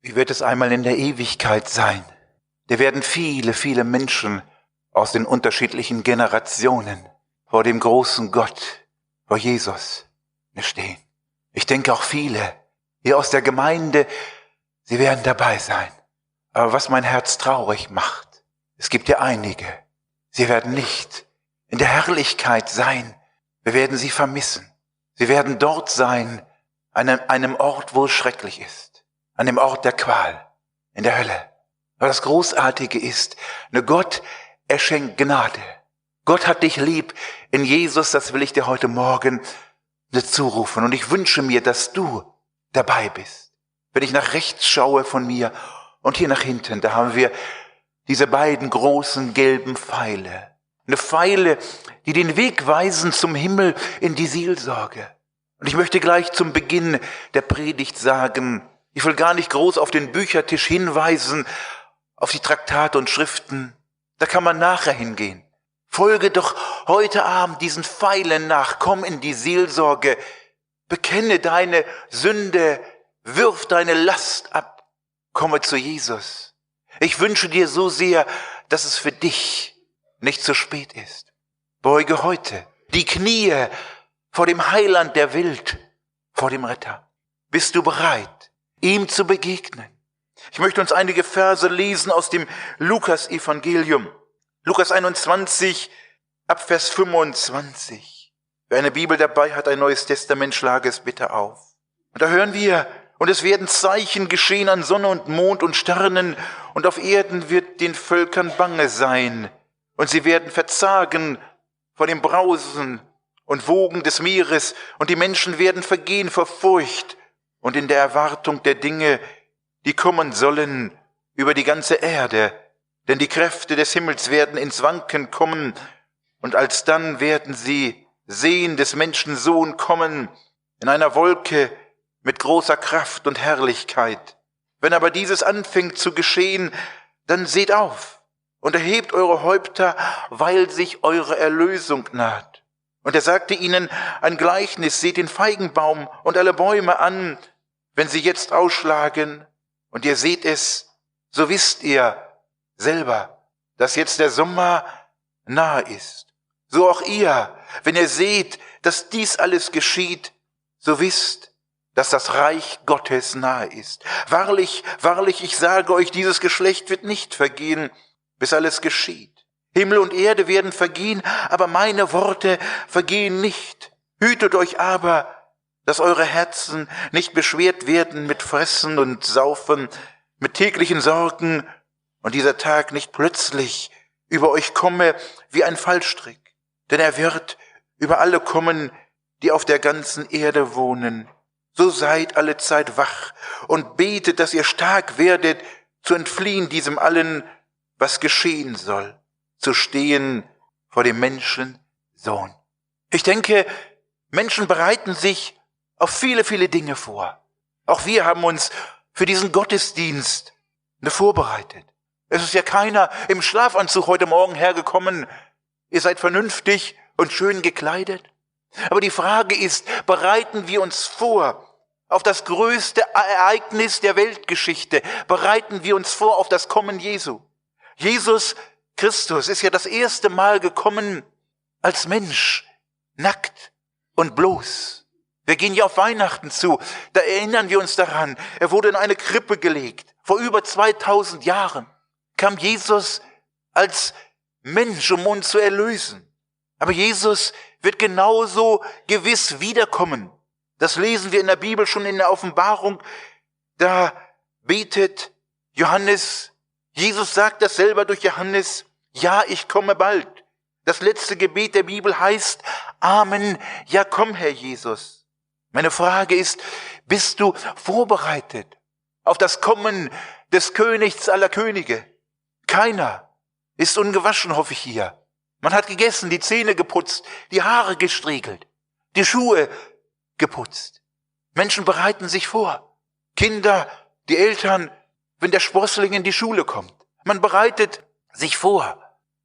Wie wird es einmal in der Ewigkeit sein? Da werden viele, viele Menschen aus den unterschiedlichen Generationen vor dem großen Gott, vor Jesus, stehen. Ich denke auch viele hier aus der Gemeinde, sie werden dabei sein. Aber was mein Herz traurig macht, es gibt ja einige, sie werden nicht in der Herrlichkeit sein. Wir werden sie vermissen. Sie werden dort sein, an einem Ort, wo es schrecklich ist, an dem Ort der Qual, in der Hölle. Aber das Großartige ist, Gott, er schenkt Gnade. Gott hat dich lieb in Jesus, das will ich dir heute Morgen zurufen. Und ich wünsche mir, dass du dabei bist. Wenn ich nach rechts schaue von mir und hier nach hinten, da haben wir diese beiden großen gelben Pfeile. Eine Pfeile, die den Weg weisen zum Himmel in die Seelsorge. Und ich möchte gleich zum Beginn der Predigt sagen, ich will gar nicht groß auf den Büchertisch hinweisen, auf die Traktate und Schriften. Da kann man nachher hingehen. Folge doch heute Abend diesen Pfeilen nach, komm in die Seelsorge, bekenne deine Sünde, wirf deine Last ab, komme zu Jesus. Ich wünsche dir so sehr, dass es für dich nicht zu spät ist. Beuge heute die Knie vor dem Heiland der Welt, vor dem Retter. Bist du bereit, ihm zu begegnen? Ich möchte uns einige Verse lesen aus dem Lukas-Evangelium. Lukas 21, ab Vers 25. Wer eine Bibel dabei hat, ein Neues Testament, schlage es bitte auf. Und da hören wir, und es werden Zeichen geschehen an Sonne und Mond und Sternen, und auf Erden wird den Völkern bange sein, und sie werden verzagen vor dem Brausen und Wogen des Meeres, und die Menschen werden vergehen vor Furcht und in der Erwartung der Dinge, die kommen sollen über die ganze Erde. Denn die Kräfte des Himmels werden ins Wanken kommen, und alsdann werden sie sehen des Menschen Sohn kommen in einer Wolke mit großer Kraft und Herrlichkeit. Wenn aber dieses anfängt zu geschehen, dann seht auf und erhebt eure Häupter, weil sich eure Erlösung naht. Und er sagte ihnen ein Gleichnis, seht den Feigenbaum und alle Bäume an, wenn sie jetzt ausschlagen, und ihr seht es, so wisst ihr selber, dass jetzt der Sommer nahe ist. So auch ihr, wenn ihr seht, dass dies alles geschieht, so wisst, dass das Reich Gottes nahe ist. Wahrlich, wahrlich, ich sage euch, dieses Geschlecht wird nicht vergehen, bis alles geschieht. Himmel und Erde werden vergehen, aber meine Worte vergehen nicht. Hütet euch aber, dass eure Herzen nicht beschwert werden mit Fressen und Saufen, mit täglichen Sorgen, und dieser Tag nicht plötzlich über euch komme wie ein Fallstrick. Denn er wird über alle kommen, die auf der ganzen Erde wohnen. So seid alle Zeit wach und betet, dass ihr stark werdet, zu entfliehen diesem allen, was geschehen soll, zu stehen vor dem Menschensohn. Ich denke, Menschen bereiten sich auf viele, viele Dinge vor. Auch wir haben uns für diesen Gottesdienst vorbereitet. Es ist ja keiner im Schlafanzug heute Morgen hergekommen. Ihr seid vernünftig und schön gekleidet. Aber die Frage ist, bereiten wir uns vor auf das größte Ereignis der Weltgeschichte? Bereiten wir uns vor auf das Kommen Jesu? Jesus Christus ist ja das erste Mal gekommen als Mensch, nackt und bloß. Wir gehen ja auf Weihnachten zu, da erinnern wir uns daran, er wurde in eine Krippe gelegt. Vor über 2000 Jahren kam Jesus als Mensch, um uns zu erlösen. Aber Jesus wird genauso gewiss wiederkommen. Das lesen wir in der Bibel schon in der Offenbarung. Da betet Johannes, Jesus sagt das selber durch Johannes, ja, ich komme bald. Das letzte Gebet der Bibel heißt, Amen, ja komm, Herr Jesus. Meine Frage ist, bist du vorbereitet auf das Kommen des Königs aller Könige? Keiner ist ungewaschen, hoffe ich hier. Man hat gegessen, die Zähne geputzt, die Haare gestriegelt, die Schuhe geputzt. Menschen bereiten sich vor. Kinder, die Eltern, wenn der Sprossling in die Schule kommt. Man bereitet sich vor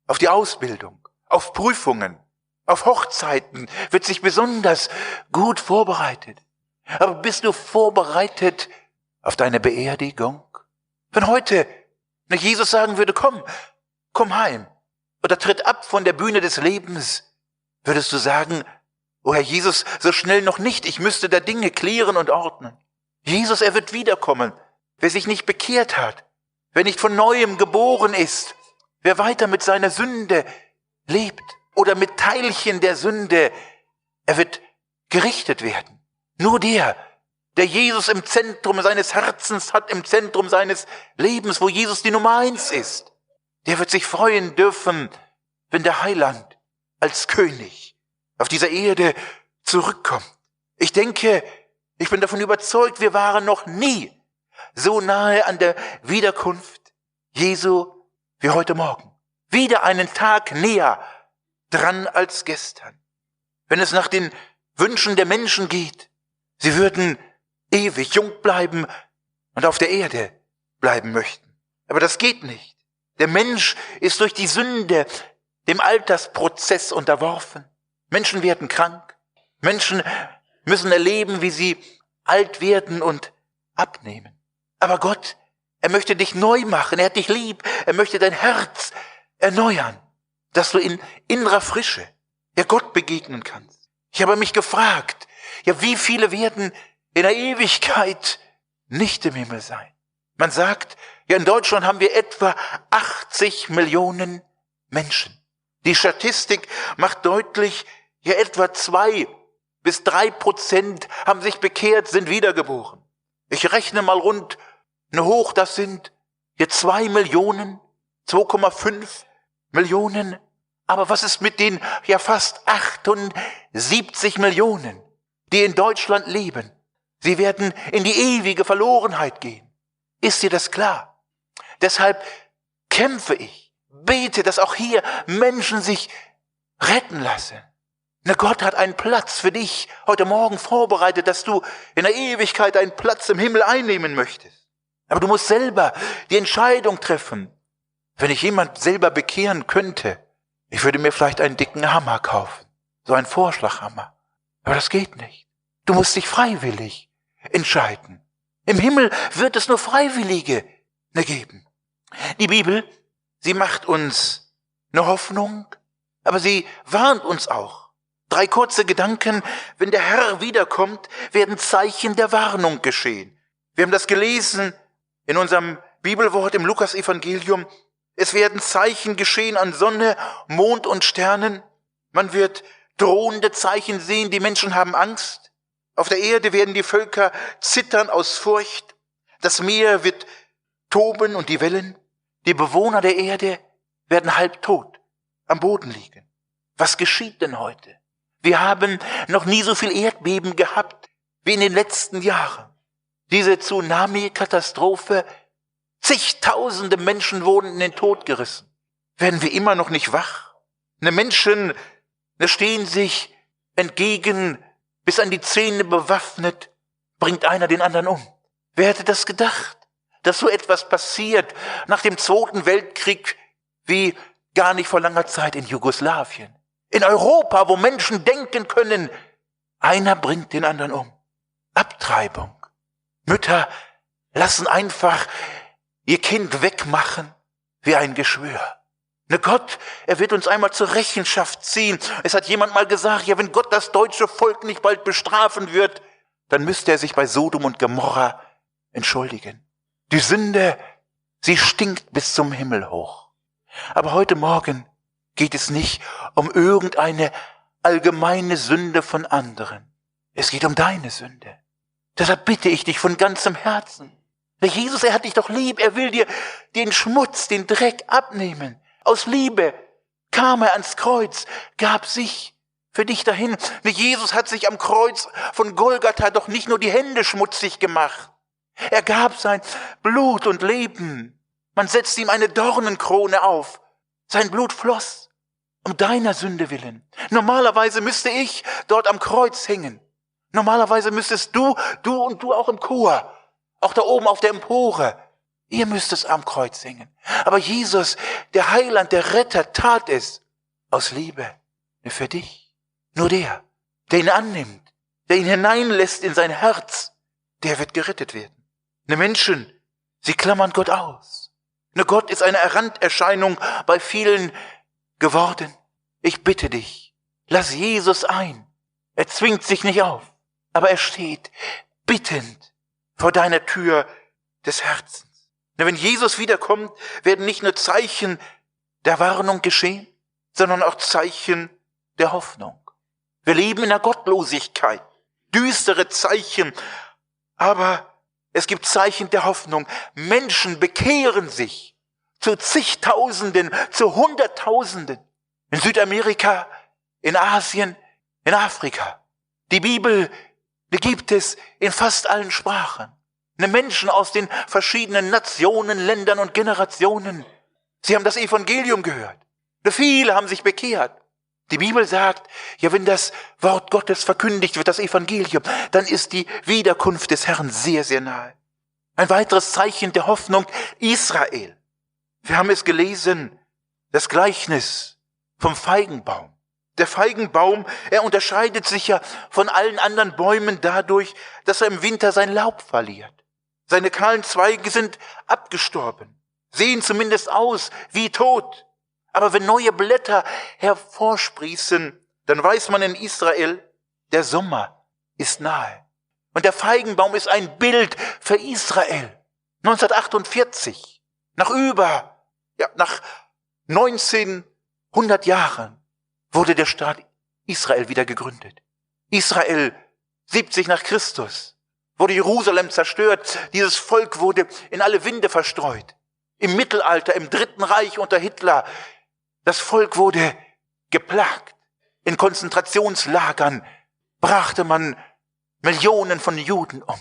auf die Ausbildung, auf Prüfungen, auf Hochzeiten, wird sich besonders gut vorbereitet. Aber bist du vorbereitet auf deine Beerdigung? Wenn heute Jesus sagen würde, komm heim oder tritt ab von der Bühne des Lebens, würdest du sagen, oh Herr Jesus, so schnell noch nicht, ich müsste da Dinge klären und ordnen. Jesus, er wird wiederkommen. Wer sich nicht bekehrt hat, wer nicht von Neuem geboren ist, wer weiter mit seiner Sünde lebt oder mit Teilchen der Sünde, er wird gerichtet werden. Nur der Jesus im Zentrum seines Herzens hat, im Zentrum seines Lebens, wo Jesus die Nummer 1 ist, der wird sich freuen dürfen, wenn der Heiland als König auf dieser Erde zurückkommt. Ich denke, ich bin davon überzeugt, wir waren noch nie so nahe an der Wiederkunft Jesu wie heute Morgen. Wieder einen Tag näher dran als gestern. Wenn es nach den Wünschen der Menschen geht, sie würden ewig jung bleiben und auf der Erde bleiben möchten. Aber das geht nicht. Der Mensch ist durch die Sünde dem Altersprozess unterworfen. Menschen werden krank. Menschen müssen erleben, wie sie alt werden und abnehmen. Aber Gott, er möchte dich neu machen. Er hat dich lieb. Er möchte dein Herz erneuern, dass du in innerer Frische Gott begegnen kannst. Ich habe mich gefragt, wie viele werden in der Ewigkeit nicht im Himmel sein? Man sagt, in Deutschland haben wir etwa 80 Millionen Menschen. Die Statistik macht deutlich, etwa 2-3% haben sich bekehrt, sind wiedergeboren. Ich rechne mal rund hoch, das sind 2 Millionen, 2,5 Millionen. Aber was ist mit den fast 78 Millionen, die in Deutschland leben? Sie werden in die ewige Verlorenheit gehen. Ist dir das klar? Deshalb kämpfe ich, bete, dass auch hier Menschen sich retten lassen. Gott hat einen Platz für dich heute Morgen vorbereitet, dass du in der Ewigkeit einen Platz im Himmel einnehmen möchtest. Aber du musst selber die Entscheidung treffen. Wenn ich jemand selber bekehren könnte, ich würde mir vielleicht einen dicken Hammer kaufen, so einen Vorschlaghammer. Aber das geht nicht. Du musst dich freiwillig entscheiden. Im Himmel wird es nur Freiwillige geben. Die Bibel, sie macht uns eine Hoffnung, aber sie warnt uns auch. 3 kurze Gedanken: Wenn der Herr wiederkommt, werden Zeichen der Warnung geschehen. Wir haben das gelesen in unserem Bibelwort im Lukas-Evangelium. Es werden Zeichen geschehen an Sonne, Mond und Sternen. Man wird drohende Zeichen sehen, die Menschen haben Angst. Auf der Erde werden die Völker zittern aus Furcht. Das Meer wird toben und die Wellen. Die Bewohner der Erde werden halbtot am Boden liegen. Was geschieht denn heute? Wir haben noch nie so viel Erdbeben gehabt wie in den letzten Jahren. Diese Tsunami-Katastrophe, zigtausende Menschen wurden in den Tod gerissen. Werden wir immer noch nicht wach? Menschen stehen sich entgegen, bis an die Zähne bewaffnet, bringt einer den anderen um. Wer hätte das gedacht, dass so etwas passiert nach dem Zweiten Weltkrieg wie gar nicht vor langer Zeit in Jugoslawien? In Europa, wo Menschen denken können, einer bringt den anderen um. Abtreibung. Mütter lassen einfach ihr Kind wegmachen wie ein Geschwür. Gott, er wird uns einmal zur Rechenschaft ziehen. Es hat jemand mal gesagt, wenn Gott das deutsche Volk nicht bald bestrafen wird, dann müsste er sich bei Sodom und Gomorra entschuldigen. Die Sünde, sie stinkt bis zum Himmel hoch. Aber heute Morgen geht es nicht um irgendeine allgemeine Sünde von anderen. Es geht um deine Sünde. Deshalb bitte ich dich von ganzem Herzen. Der Jesus, er hat dich doch lieb. Er will dir den Schmutz, den Dreck abnehmen. Aus Liebe kam er ans Kreuz, gab sich für dich dahin. Jesus hat sich am Kreuz von Golgatha doch nicht nur die Hände schmutzig gemacht. Er gab sein Blut und Leben. Man setzte ihm eine Dornenkrone auf. Sein Blut floss um deiner Sünde willen. Normalerweise müsste ich dort am Kreuz hängen. Normalerweise müsstest du und du auch im Chor, auch da oben auf der Empore. Ihr müsst es am Kreuz hängen. Aber Jesus, der Heiland, der Retter, tat es aus Liebe für dich. Nur der ihn annimmt, der ihn hineinlässt in sein Herz, der wird gerettet werden. Menschen, sie klammern Gott aus. Gott ist eine Randerscheinung bei vielen geworden. Ich bitte dich, lass Jesus ein. Er zwingt sich nicht auf, aber er steht bittend vor deiner Tür des Herzens. Wenn Jesus wiederkommt, werden nicht nur Zeichen der Warnung geschehen, sondern auch Zeichen der Hoffnung. Wir leben in der Gottlosigkeit, düstere Zeichen, aber es gibt Zeichen der Hoffnung. Menschen bekehren sich zu zigtausenden, zu Hunderttausenden. In Südamerika, in Asien, in Afrika. Die Bibel, die gibt es in fast allen Sprachen. Menschen aus den verschiedenen Nationen, Ländern und Generationen. Sie haben das Evangelium gehört. Viele haben sich bekehrt. Die Bibel sagt, ja, wenn das Wort Gottes verkündigt wird, das Evangelium, dann ist die Wiederkunft des Herrn sehr, sehr nahe. Ein weiteres Zeichen der Hoffnung, Israel. Wir haben es gelesen, das Gleichnis vom Feigenbaum. Der Feigenbaum, er unterscheidet sich ja von allen anderen Bäumen dadurch, dass er im Winter sein Laub verliert. Seine kahlen Zweige sind abgestorben, sehen zumindest aus wie tot. Aber wenn neue Blätter hervorsprießen, dann weiß man in Israel, der Sommer ist nahe. Und der Feigenbaum ist ein Bild für Israel. 1948, nach 1900 Jahren, wurde der Staat Israel wieder gegründet. Israel, 70 nach Christus, wurde Jerusalem zerstört. Dieses Volk wurde in alle Winde verstreut. Im Mittelalter, im Dritten Reich unter Hitler, das Volk wurde geplagt. In Konzentrationslagern brachte man Millionen von Juden um.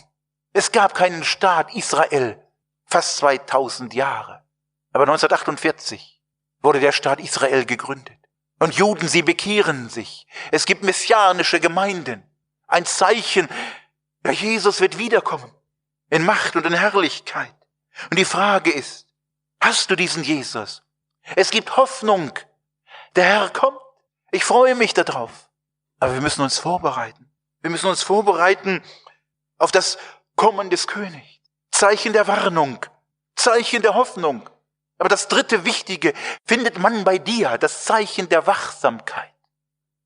Es gab keinen Staat Israel, fast 2000 Jahre. Aber 1948 wurde der Staat Israel gegründet. Und Juden, sie bekehren sich. Es gibt messianische Gemeinden. Ein Zeichen, ja, Jesus wird wiederkommen. In Macht und in Herrlichkeit. Und die Frage ist, hast du diesen Jesus? Es gibt Hoffnung. Der Herr kommt. Ich freue mich darauf. Aber wir müssen uns vorbereiten. Wir müssen uns vorbereiten auf das Kommen des Königs. Zeichen der Warnung. Zeichen der Hoffnung. Aber das dritte Wichtige findet man bei dir, das Zeichen der Wachsamkeit.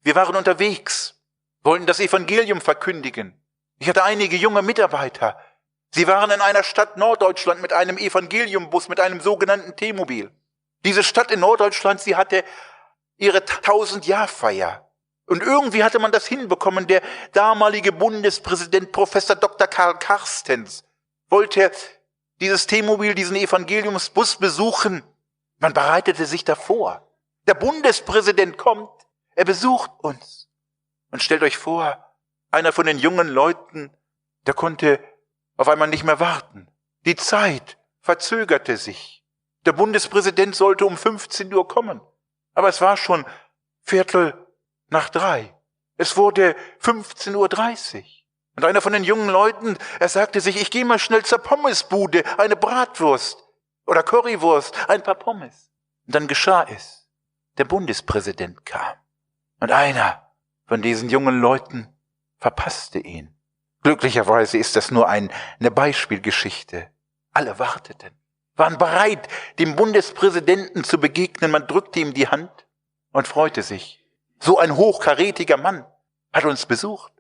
Wir waren unterwegs, wollten das Evangelium verkündigen. Ich hatte einige junge Mitarbeiter. Sie waren in einer Stadt Norddeutschland mit einem Evangeliumbus, mit einem sogenannten T-Mobil. Diese Stadt in Norddeutschland, sie hatte ihre 1000-Jahr-Feier. Und irgendwie hatte man das hinbekommen. Der damalige Bundespräsident Professor Dr. Karl Carstens wollte dieses T-Mobil, diesen Evangeliumsbus besuchen. Man bereitete sich davor. Der Bundespräsident kommt, er besucht uns. Und stellt euch vor, einer von den jungen Leuten, der konnte auf einmal nicht mehr warten. Die Zeit verzögerte sich. Der Bundespräsident sollte um 15 Uhr kommen. Aber es war schon 2:15. Es wurde 15:30 Uhr. Und einer von den jungen Leuten, er sagte sich, ich gehe mal schnell zur Pommesbude, eine Bratwurst oder Currywurst, ein paar Pommes. Und dann geschah es. Der Bundespräsident kam. Und einer von diesen jungen Leuten verpasste ihn. Glücklicherweise ist das nur eine Beispielgeschichte. Alle warteten, waren bereit, dem Bundespräsidenten zu begegnen. Man drückte ihm die Hand und freute sich. So ein hochkarätiger Mann hat uns besucht.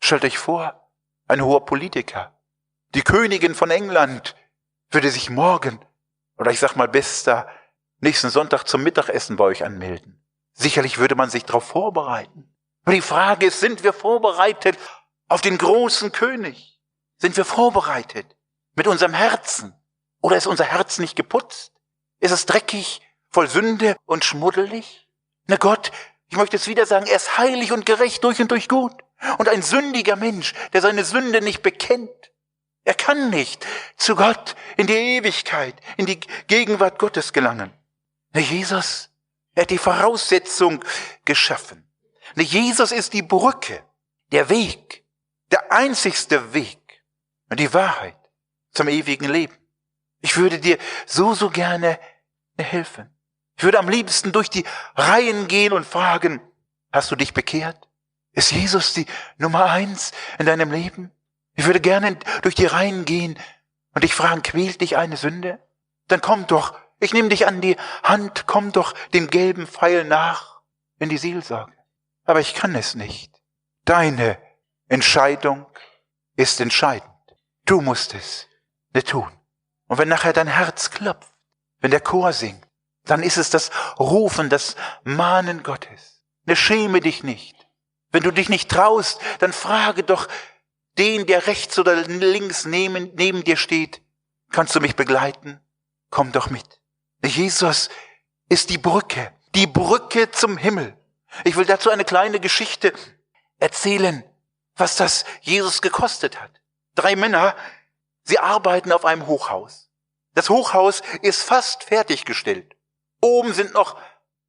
Stellt euch vor, ein hoher Politiker. Die Königin von England würde sich morgen, oder ich sag mal bester, nächsten Sonntag zum Mittagessen bei euch anmelden. Sicherlich würde man sich darauf vorbereiten. Aber die Frage ist, sind wir vorbereitet auf den großen König? Sind wir vorbereitet mit unserem Herzen? Oder ist unser Herz nicht geputzt? Ist es dreckig, voll Sünde und schmuddelig? Na Gott, ich möchte es wieder sagen, er ist heilig und gerecht, durch und durch gut. Und ein sündiger Mensch, der seine Sünde nicht bekennt, er kann nicht zu Gott in die Ewigkeit, in die Gegenwart Gottes gelangen. Na Jesus, er hat die Voraussetzung geschaffen. Na Jesus ist die Brücke, der Weg, der einzigste Weg und die Wahrheit zum ewigen Leben. Ich würde dir so gerne helfen. Ich würde am liebsten durch die Reihen gehen und fragen, hast du dich bekehrt? Ist Jesus die Nummer 1 in deinem Leben? Ich würde gerne durch die Reihen gehen und dich fragen, quält dich eine Sünde? Dann komm doch, ich nehme dich an die Hand, komm doch dem gelben Pfeil nach in die Seelsorge. Aber ich kann es nicht. Deine Entscheidung ist entscheidend. Du musst es nicht tun. Und wenn nachher dein Herz klopft, wenn der Chor singt, dann ist es das Rufen, das Mahnen Gottes. Ne, schäme dich nicht. Wenn du dich nicht traust, dann frage doch den, der rechts oder links neben dir steht. Kannst du mich begleiten? Komm doch mit. Jesus ist die Brücke zum Himmel. Ich will dazu eine kleine Geschichte erzählen, was das Jesus gekostet hat. 3 Männer, sie arbeiten auf einem Hochhaus. Das Hochhaus ist fast fertiggestellt. Oben sind noch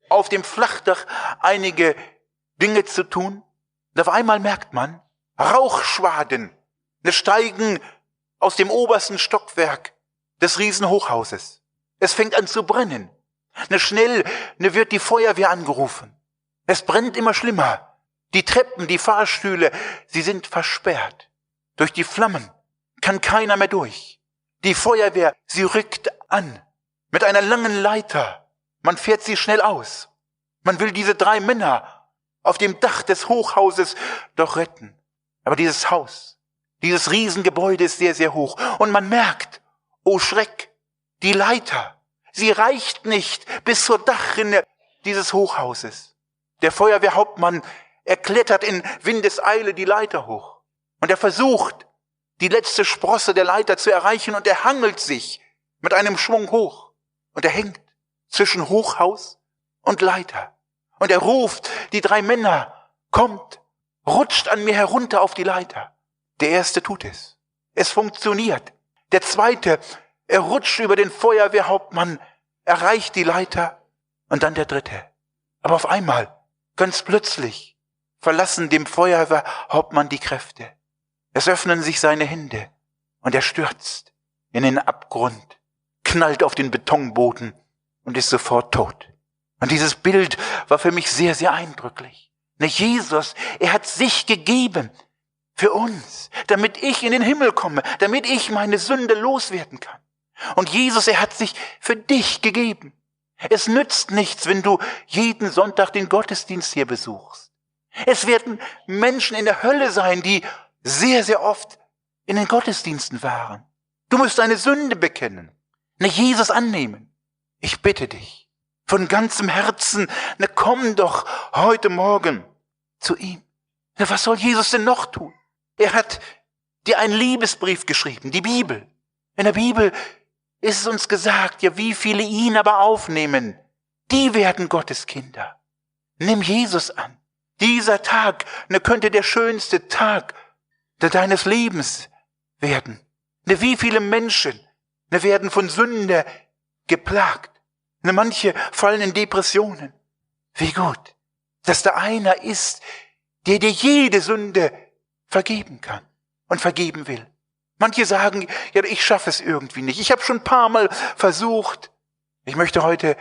auf dem Flachdach einige Dinge zu tun. Und auf einmal merkt man, Rauchschwaden steigen aus dem obersten Stockwerk des Riesenhochhauses. Es fängt an zu brennen. Schnell wird die Feuerwehr angerufen. Es brennt immer schlimmer. Die Treppen, die Fahrstühle, sie sind versperrt. Durch die Flammen kann keiner mehr durch. Die Feuerwehr, sie rückt an mit einer langen Leiter. Man fährt sie schnell aus. Man will diese 3 Männer auf dem Dach des Hochhauses doch retten. Aber dieses Haus, dieses Riesengebäude ist sehr, sehr hoch. Und man merkt, oh Schreck, die Leiter, sie reicht nicht bis zur Dachrinne dieses Hochhauses. Der Feuerwehrhauptmann, er klettert in Windeseile die Leiter hoch. Und er versucht, die letzte Sprosse der Leiter zu erreichen, und er hangelt sich mit einem Schwung hoch. Und er hängt zwischen Hochhaus und Leiter. Und er ruft, die 3 Männer, kommt, rutscht an mir herunter auf die Leiter. Der erste tut es. Es funktioniert. Der zweite, er rutscht über den Feuerwehrhauptmann, erreicht die Leiter. Und dann der dritte. Aber auf einmal, ganz plötzlich, verlassen dem Feuerwehrhauptmann die Kräfte. Es öffnen sich seine Hände und er stürzt in den Abgrund, knallt auf den Betonboden und ist sofort tot. Und dieses Bild war für mich sehr, sehr eindrücklich. Jesus, er hat sich gegeben für uns, damit ich in den Himmel komme, damit ich meine Sünde loswerden kann. Und Jesus, er hat sich für dich gegeben. Es nützt nichts, wenn du jeden Sonntag den Gottesdienst hier besuchst. Es werden Menschen in der Hölle sein, die sehr, sehr oft in den Gottesdiensten waren. Du musst deine Sünde bekennen, Jesus annehmen. Ich bitte dich von ganzem Herzen, komm doch heute Morgen zu ihm. Was soll Jesus denn noch tun? Er hat dir einen Liebesbrief geschrieben, die Bibel. In der Bibel ist es uns gesagt, ja, wie viele ihn aber aufnehmen, die werden Gottes Kinder. Nimm Jesus an. Dieser Tag könnte der schönste Tag deines Lebens werden. Wie viele Menschen werden von Sünde geplagt. Manche fallen in Depressionen. Wie gut, dass da einer ist, der dir jede Sünde vergeben kann und vergeben will. Manche sagen, ja, ich schaffe es irgendwie nicht. Ich habe schon ein paar Mal versucht. Ich möchte heute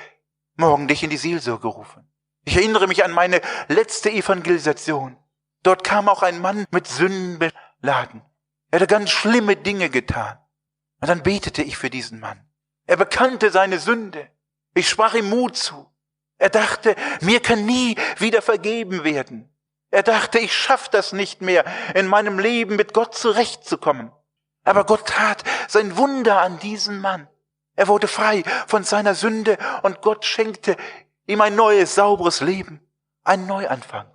Morgen dich in die Seelsorge rufen. Ich erinnere mich an meine letzte Evangelisation. Dort kam auch ein Mann mit Sünden beladen. Er hatte ganz schlimme Dinge getan. Und dann betete ich für diesen Mann. Er bekannte seine Sünde. Ich sprach ihm Mut zu. Er dachte, mir kann nie wieder vergeben werden. Er dachte, ich schaffe das nicht mehr, in meinem Leben mit Gott zurechtzukommen. Aber Gott tat sein Wunder an diesem Mann. Er wurde frei von seiner Sünde und Gott schenkte ihm ein neues, sauberes Leben, einen Neuanfang.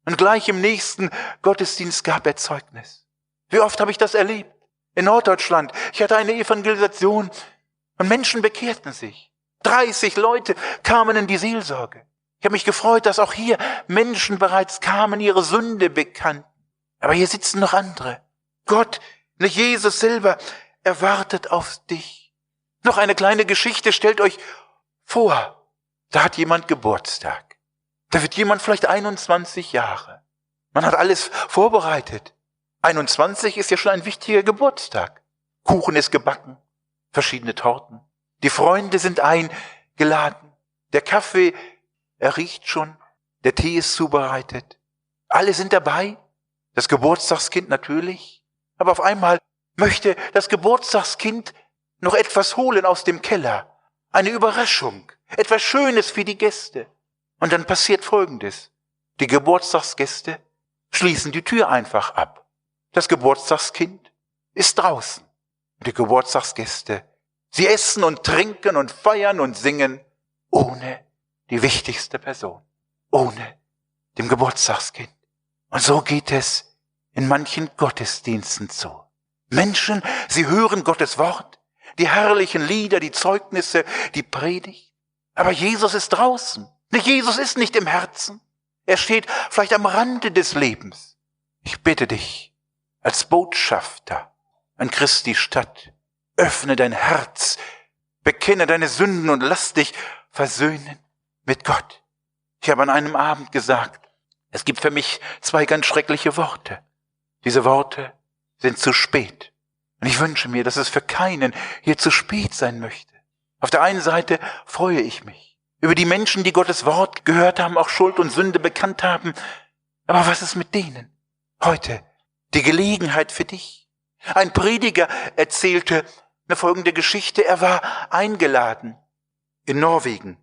Und gleich im nächsten Gottesdienst gab er Zeugnis. Wie oft habe ich das erlebt? In Norddeutschland. Ich hatte eine Evangelisation und Menschen bekehrten sich. 30 Leute kamen in die Seelsorge. Ich habe mich gefreut, dass auch hier Menschen bereits kamen, ihre Sünde bekannten. Aber hier sitzen noch andere. Gott, Jesus selber, erwartet auf dich. Noch eine kleine Geschichte, stellt euch vor, da hat jemand Geburtstag. Da wird jemand vielleicht 21 Jahre. Man hat alles vorbereitet. 21 ist ja schon ein wichtiger Geburtstag. Kuchen ist gebacken, verschiedene Torten. Die Freunde sind eingeladen. Der Kaffee, er riecht schon. Der Tee ist zubereitet. Alle sind dabei. Das Geburtstagskind natürlich. Aber auf einmal möchte das Geburtstagskind noch etwas holen aus dem Keller. Eine Überraschung, etwas Schönes für die Gäste. Und dann passiert Folgendes. Die Geburtstagsgäste schließen die Tür einfach ab. Das Geburtstagskind ist draußen. Die Geburtstagsgäste, sie essen und trinken und feiern und singen ohne die wichtigste Person, ohne dem Geburtstagskind. Und so geht es in manchen Gottesdiensten zu. Menschen, sie hören Gottes Wort, die herrlichen Lieder, die Zeugnisse, die Predigt. Aber Jesus ist draußen. Jesus ist nicht im Herzen. Er steht vielleicht am Rande des Lebens. Ich bitte dich, als Botschafter an Christi Stadt, öffne dein Herz, bekenne deine Sünden und lass dich versöhnen mit Gott. Ich habe an einem Abend gesagt, es gibt für mich 2 ganz schreckliche Worte. Diese Worte sind zu spät. Und ich wünsche mir, dass es für keinen hier zu spät sein möchte. Auf der einen Seite freue ich mich über die Menschen, die Gottes Wort gehört haben, auch Schuld und Sünde bekannt haben. Aber was ist mit denen? Heute die Gelegenheit für dich. Ein Prediger erzählte eine folgende Geschichte. Er war eingeladen in Norwegen.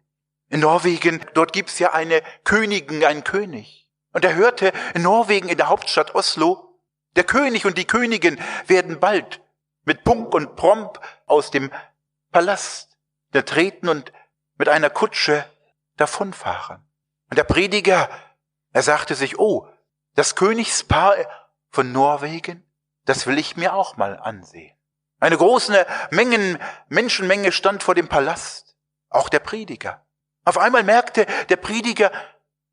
In Norwegen, dort gibt's ja eine Königin, einen König. Und er hörte in Norwegen, in der Hauptstadt Oslo, der König und die Königin werden bald mit Punk und Promp aus dem Palast treten und mit einer Kutsche davonfahren. Und der Prediger, er sagte sich, oh, das Königspaar von Norwegen, das will ich mir auch mal ansehen. Eine große Menschenmenge stand vor dem Palast, auch der Prediger. Auf einmal merkte der Prediger,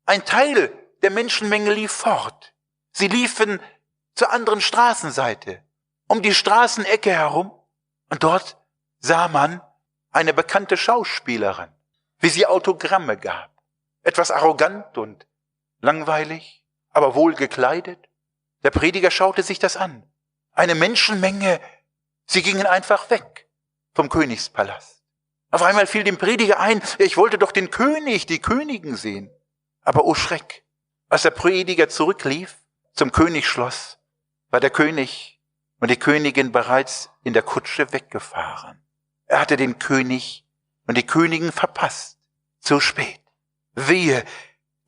ein Teil der Menschenmenge lief fort. Sie liefen zur anderen Straßenseite, um die Straßenecke herum. Und dort sah man eine bekannte Schauspielerin, wie sie Autogramme gab. Etwas arrogant und langweilig, aber wohl gekleidet. Der Prediger schaute sich das an. Eine Menschenmenge, sie gingen einfach weg vom Königspalast. Auf einmal fiel dem Prediger ein, ich wollte doch den König, die Königin sehen. Aber oh Schreck, als der Prediger zurücklief zum Königsschloss, war der König und die Königin bereits in der Kutsche weggefahren. Er hatte den König und die Königin verpasst. Zu spät. Wehe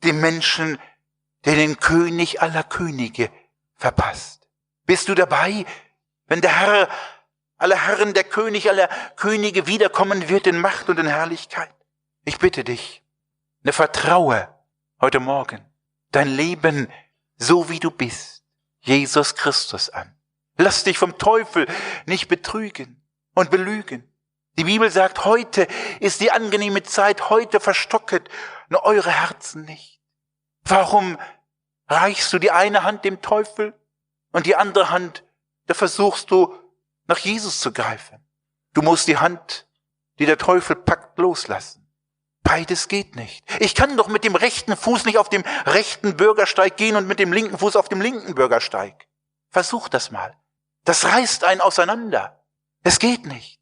dem Menschen, der den König aller Könige verpasst. Bist du dabei, wenn der Herr aller Herren, der König aller Könige wiederkommen wird in Macht und in Herrlichkeit? Ich bitte dich, vertraue heute Morgen dein Leben, so wie du bist, Jesus Christus an. Lass dich vom Teufel nicht betrügen und belügen. Die Bibel sagt, heute ist die angenehme Zeit, heute verstocket eure Herzen nicht. Warum reichst du die eine Hand dem Teufel und die andere Hand, da versuchst du nach Jesus zu greifen? Du musst die Hand, die der Teufel packt, loslassen. Beides geht nicht. Ich kann doch mit dem rechten Fuß nicht auf dem rechten Bürgersteig gehen und mit dem linken Fuß auf dem linken Bürgersteig. Versuch das mal. Das reißt einen auseinander. Es geht nicht.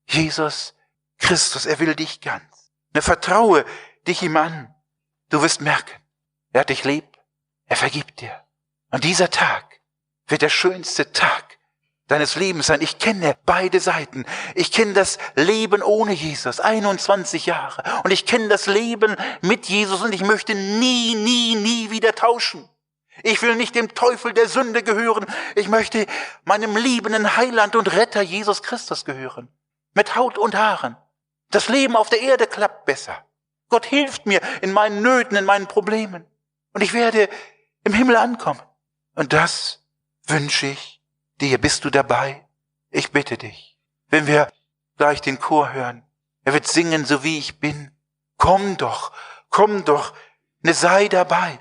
Jesus Christus, er will dich ganz. Vertraue dich ihm an. Du wirst merken, er hat dich lieb, er vergibt dir. Und dieser Tag wird der schönste Tag deines Lebens sein. Ich kenne beide Seiten. Ich kenne das Leben ohne Jesus, 21 Jahre. Und ich kenne das Leben mit Jesus und ich möchte nie wieder tauschen. Ich will nicht dem Teufel der Sünde gehören. Ich möchte meinem liebenden Heiland und Retter Jesus Christus gehören. Mit Haut und Haaren. Das Leben auf der Erde klappt besser. Gott hilft mir in meinen Nöten, in meinen Problemen. Und ich werde im Himmel ankommen. Und das wünsche ich dir. Bist du dabei? Ich bitte dich. Wenn wir gleich den Chor hören, er wird singen, so wie ich bin. Komm doch, sei dabei.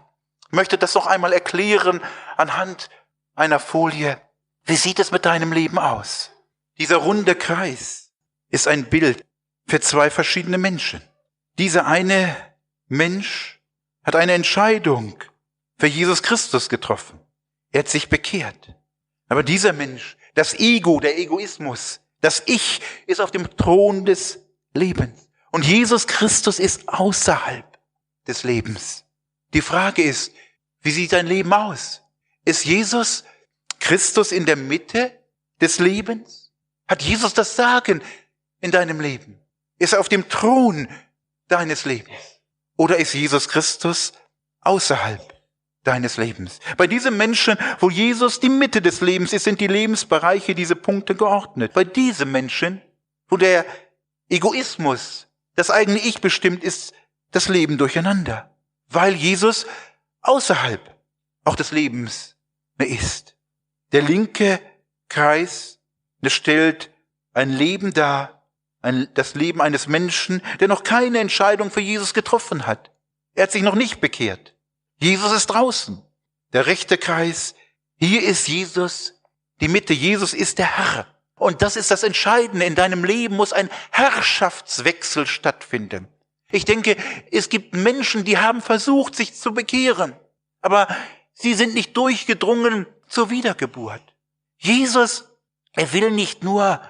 Ich möchte das noch einmal erklären anhand einer Folie. Wie sieht es mit deinem Leben aus? Dieser runde Kreis ist ein Bild für 2 verschiedene Menschen. Dieser eine Mensch hat eine Entscheidung für Jesus Christus getroffen. Er hat sich bekehrt. Aber dieser Mensch, das Ego, der Egoismus, das Ich ist auf dem Thron des Lebens. Und Jesus Christus ist außerhalb des Lebens. Die Frage ist, wie sieht dein Leben aus? Ist Jesus Christus in der Mitte des Lebens? Hat Jesus das Sagen in deinem Leben? Ist er auf dem Thron deines Lebens? Oder ist Jesus Christus außerhalb deines Lebens? Bei diesem Menschen, wo Jesus die Mitte des Lebens ist, sind die Lebensbereiche, diese Punkte geordnet. Bei diesem Menschen, wo der Egoismus, das eigene Ich bestimmt, ist das Leben durcheinander. Weil Jesus außerhalb auch des Lebens ist. Der linke Kreis stellt ein Leben dar, das Leben eines Menschen, der noch keine Entscheidung für Jesus getroffen hat. Er hat sich noch nicht bekehrt. Jesus ist draußen. Der rechte Kreis, hier ist Jesus, die Mitte. Jesus ist der Herr. Und das ist das Entscheidende. In deinem Leben muss ein Herrschaftswechsel stattfinden. Ich denke, es gibt Menschen, die haben versucht, sich zu bekehren. Aber sie sind nicht durchgedrungen zur Wiedergeburt. Jesus, er will nicht nur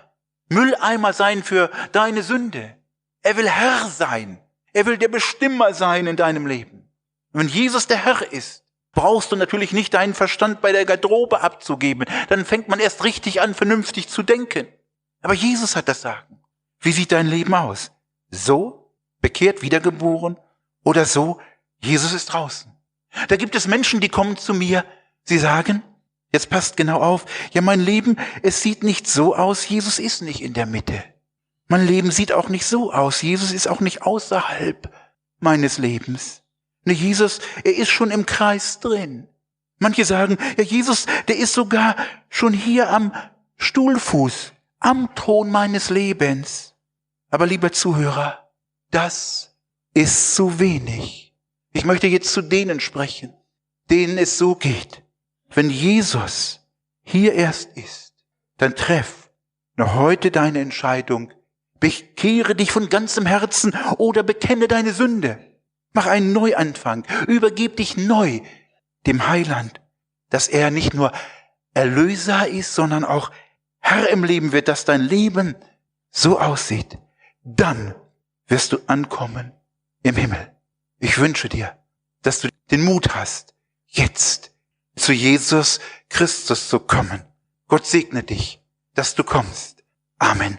Mülleimer sein für deine Sünde. Er will Herr sein. Er will der Bestimmer sein in deinem Leben. Und wenn Jesus der Herr ist, brauchst du natürlich nicht deinen Verstand bei der Garderobe abzugeben. Dann fängt man erst richtig an, vernünftig zu denken. Aber Jesus hat das Sagen. Wie sieht dein Leben aus? So, bekehrt, wiedergeboren, oder so, Jesus ist draußen. Da gibt es Menschen, die kommen zu mir, sie sagen, jetzt passt genau auf, ja, mein Leben, es sieht nicht so aus, Jesus ist nicht in der Mitte. Mein Leben sieht auch nicht so aus, Jesus ist auch nicht außerhalb meines Lebens. Ne, Jesus, er ist schon im Kreis drin. Manche sagen, ja, Jesus, der ist sogar schon hier am Stuhlfuß, am Thron meines Lebens. Aber lieber Zuhörer, das ist zu wenig. Ich möchte jetzt zu denen sprechen, denen es so geht. Wenn Jesus hier erst ist, dann treff noch heute deine Entscheidung. Bekehre dich von ganzem Herzen oder bekenne deine Sünde. Mach einen Neuanfang. Übergib dich neu dem Heiland, dass er nicht nur Erlöser ist, sondern auch Herr im Leben wird, dass dein Leben so aussieht. Dann wirst du ankommen im Himmel. Ich wünsche dir, dass du den Mut hast, jetzt zu Jesus Christus zu kommen. Gott segne dich, dass du kommst. Amen.